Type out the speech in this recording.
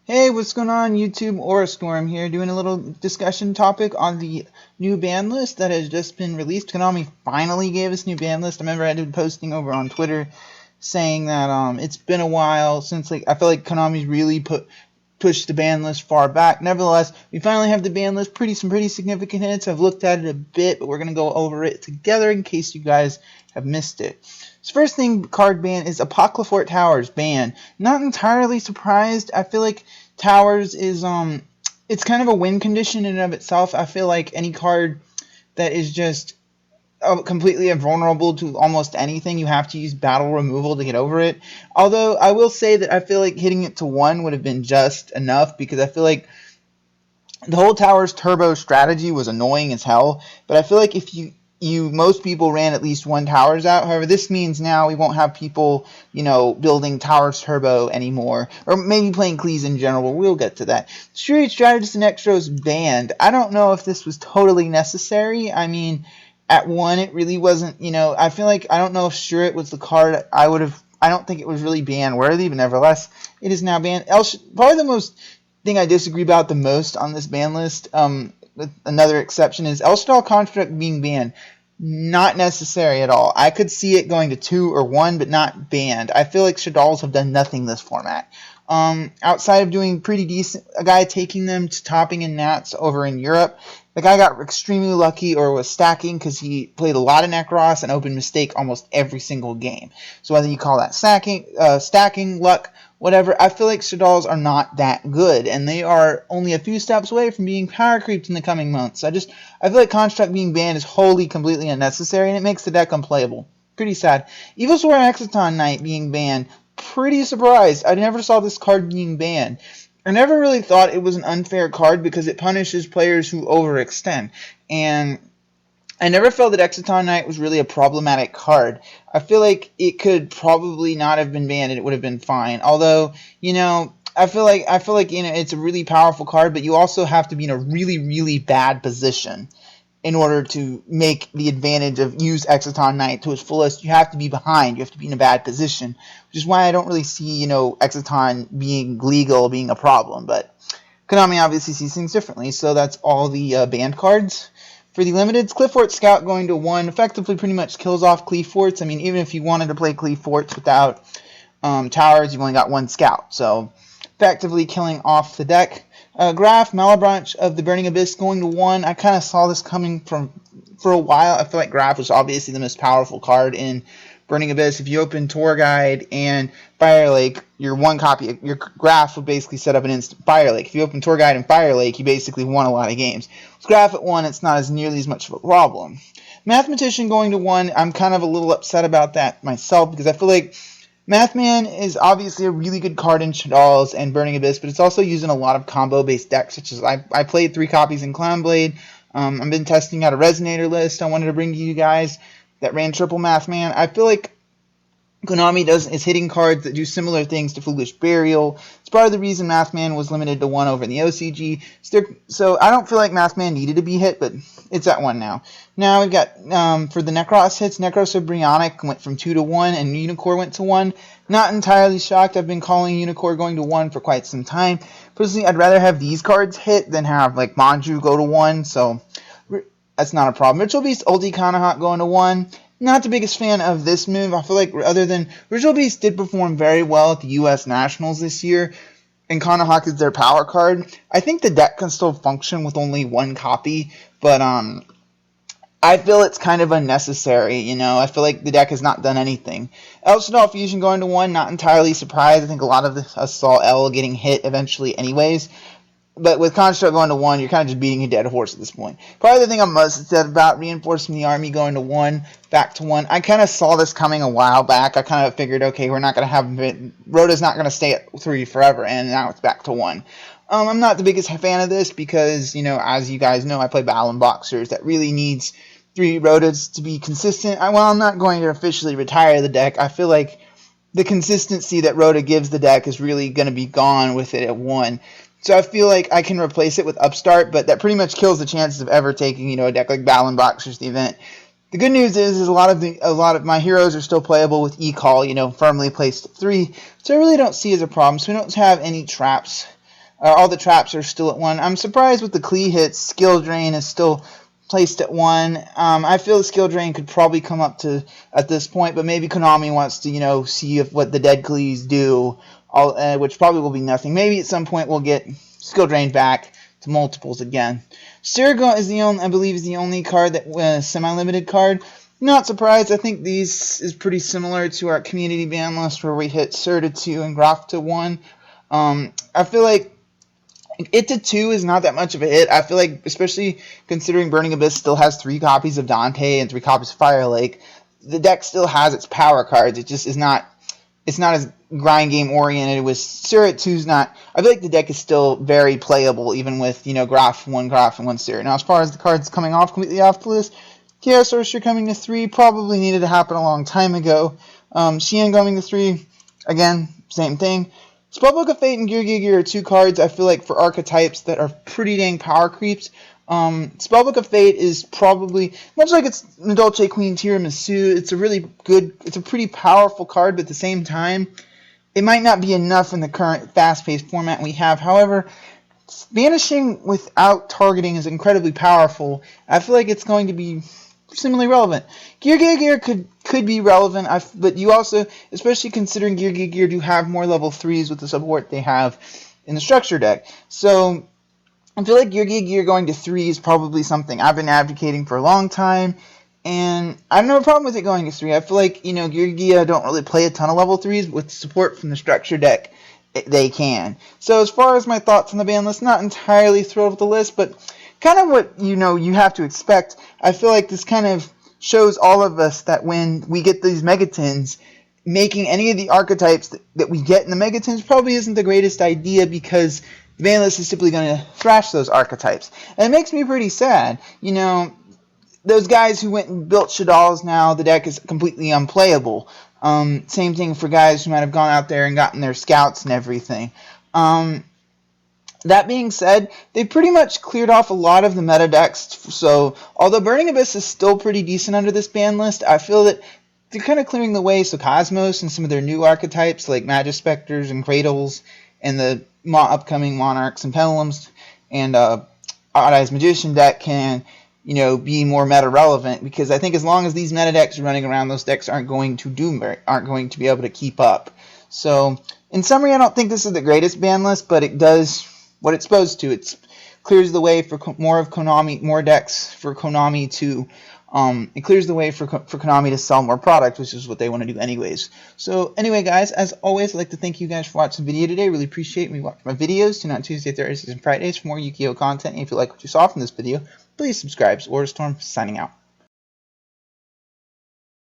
Hey, what's going on, YouTube? Aura Storm here, doing a little discussion topic on the new ban list that has just been released. Konami finally gave us new ban list. I remember I did posting over on Twitter saying that it's been a while since I feel like Konami's really pushed the ban list far back. Nevertheless, we finally have the ban list. Some pretty significant hits. I've looked at it a bit, but we're gonna go over it together in case you guys have missed it. So first thing, card ban is Apocalypse Towers ban. Not entirely surprised. I feel like Towers is it's kind of a win condition in and of itself. I feel like any card that is just completely invulnerable to almost anything, you have to use battle removal to get over it. Although I will say that I feel like hitting it to 1 would have been just enough, because I feel like the whole Towers turbo strategy was annoying as hell. But I feel like if most people ran at least 1 Towers out. However, this means now we won't have people, building Towers Turbo anymore. Or maybe playing Cleese in general. We'll get to that. Street Strategist and Extros banned. I don't know if this was totally necessary. I mean, at 1, it really wasn't, I feel like, I don't know if Shurrit was the card I don't think it was really ban worthy, but nevertheless, it is now banned. Probably the most thing I disagree about the most on this ban list, with another exception, is El Shaddoll Construct being banned. Not necessary at all. I could see it going to 2 or 1, but not banned. I feel like Shaddolls have done nothing this format. Outside of doing pretty decent, a guy taking them to topping in Nats over in Europe, the guy got extremely lucky or was stacking because he played a lot of Necros and opened mistake almost every single game. So whether you call that stacking, luck, whatever, I feel like Shaddolls are not that good, and they are only a few steps away from being power creeped in the coming months. I feel like Construct being banned is wholly, completely unnecessary, and it makes the deck unplayable. Pretty sad. Evil Swarm Exciton Knight being banned. Pretty surprised. I never saw this card being banned. I never really thought it was an unfair card because it punishes players who overextend. And I never felt that Exciton Knight was really a problematic card. I feel like it could probably not have been banned and it would have been fine. Although, I feel like it's a really powerful card, but you also have to be in a really, really bad position in order to make the advantage of use Exciton Knight to its fullest. You have to be behind. You have to be in a bad position, which is why I don't really see, Exciton being legal being a problem. But Konami obviously sees things differently, so that's all the banned cards. For the limiteds, Cliffort Scout going to 1 effectively pretty much kills off Cleeforts. I mean, even if you wanted to play Cleeforts without Towers, you've only got 1 Scout. So effectively killing off the deck. Graf, Malebranche of the Burning Abyss going to 1. I kind of saw this coming for a while. I feel like Graf was obviously the most powerful card in Burning Abyss. If you open Tour Guide and Fire Lake, your Graf would basically set up an instant Fire Lake. If you open Tour Guide and Fire Lake, you basically won a lot of games. With Graf at 1, it's not nearly as much of a problem. Mathematician going to 1, I'm kind of a little upset about that myself, because I feel like Mathman is obviously a really good card in Shaddolls and Burning Abyss, but it's also used in a lot of combo-based decks, such as I played 3 copies in Clownblade. I've been testing out a Resonator list I wanted to bring to you guys that ran triple Mathman. I feel like Konami is hitting cards that do similar things to Foolish Burial. It's part of the reason Mathman was limited to 1 over in the OCG. So I don't feel like Mathman needed to be hit, but it's at 1 now. Now we've got, for the Necros hits, Necrosobrionic went from 2 to 1, and Unicorn went to 1. Not entirely shocked. I've been calling Unicorn going to 1 for quite some time. Personally, I'd rather have these cards hit than have, like, Manju go to 1, so that's not a problem. Ritual Beast, Ulti Kanahot going to 1. Not the biggest fan of this move. I feel like other than Ritual Beast did perform very well at the U.S. Nationals this year, and Kanahawk is their power card, I think the deck can still function with only 1 copy, but I feel it's kind of unnecessary, I feel like the deck has not done anything. El Shaddoll Fusion going to 1, not entirely surprised. I think a lot of us saw L getting hit eventually anyways. But with Construct going to 1, you're kind of just beating a dead horse at this point. Probably the thing I'm most upset about, Reinforcing the Army going to 1, back to 1. I kind of saw this coming a while back. I kind of figured, okay, we're not going to have Rhoda's not going to stay at 3 forever, and now it's back to 1. I'm not the biggest fan of this because, as you guys know, I play Battle and Boxers that really needs 3 Rhodas to be consistent. While I'm not going to officially retire the deck, I feel like the consistency that Rhoda gives the deck is really going to be gone with it at 1. So I feel like I can replace it with Upstart, but that pretty much kills the chances of ever taking, a deck like Battle and Boxers the event. The good news is a lot of my heroes are still playable with E-Call, firmly placed at 3, so I really don't see it as a problem. So we don't have any traps All the traps are still at 1. I'm surprised with the Klee hits. Skill Drain is still placed at 1. I feel the Skill Drain could probably come up to at this point, but maybe Konami wants to, see if what the dead Klees do, which probably will be nothing. Maybe at some point we'll get Skill Drain back to multiples again. Siriga is I believe, is the only card that semi-limited card. Not surprised. I think these is pretty similar to our community ban list where we hit Sir to 2 and Graf to 1. I feel like it to 2 is not that much of a hit. I feel like, especially considering Burning Abyss still has 3 copies of Dante and 3 copies of Fire Lake, the deck still has its power cards. It just is not. It's not as grind game oriented. With Sir at 2's not. I feel like the deck is still very playable, even with Graf, and 1 Sir. Now, as far as the cards coming off completely off the list, Chaos Sorcerer coming to 3 probably needed to happen a long time ago. Xian coming to 3, again, same thing. Spellbook of Fate and Yugioh are 2 cards I feel like for archetypes that are pretty dang power creeps. Spellbook of Fate is probably, much like it's Dolce Queen Tiramisu, it's a really good, it's a pretty powerful card, but at the same time, it might not be enough in the current fast-paced format we have. However, banishing without targeting is incredibly powerful. I feel like it's going to be similarly relevant. Gear could be relevant, but you also, especially considering Gear do have more level 3s with the support they have in the structure deck. So I feel like Gear going to 3 is probably something I've been advocating for a long time, and I don't have a problem with it going to 3. I feel like, Gear don't really play a ton of level 3s with support from the structure deck. They can. So as far as my thoughts on the ban list, not entirely thrilled with the list, but kind of what you have to expect. I feel like this kind of shows all of us that when we get these Megatins, making any of the archetypes that we get in the Megatins probably isn't the greatest idea, because the ban list is simply going to thrash those archetypes. And it makes me pretty sad. Those guys who went and built Shadal's, now the deck is completely unplayable. Same thing for guys who might have gone out there and gotten their scouts and everything. That being said, they pretty much cleared off a lot of the meta decks, so although Burning Abyss is still pretty decent under this ban list, I feel that they're kind of clearing the way, so Cosmos and some of their new archetypes like Magispectors and Cradles and the upcoming Monarchs and Pendulums and Odd Eyes Magician deck can be more meta relevant, because I think as long as these meta decks are running around, those decks aren't going to be able to keep up. So in summary, I don't think this is the greatest ban list, but it does what it's supposed to. It clears the way for more decks for Konami to. It clears the way for Konami to sell more product, which is what they want to do anyways. So anyway, guys, as always, I'd like to thank you guys for watching the video today. Really appreciate me watching my videos. Tune out Tuesday, Thursdays, and Fridays for more Yugioh content. And if you like what you saw from this video, please subscribe. Storm signing out.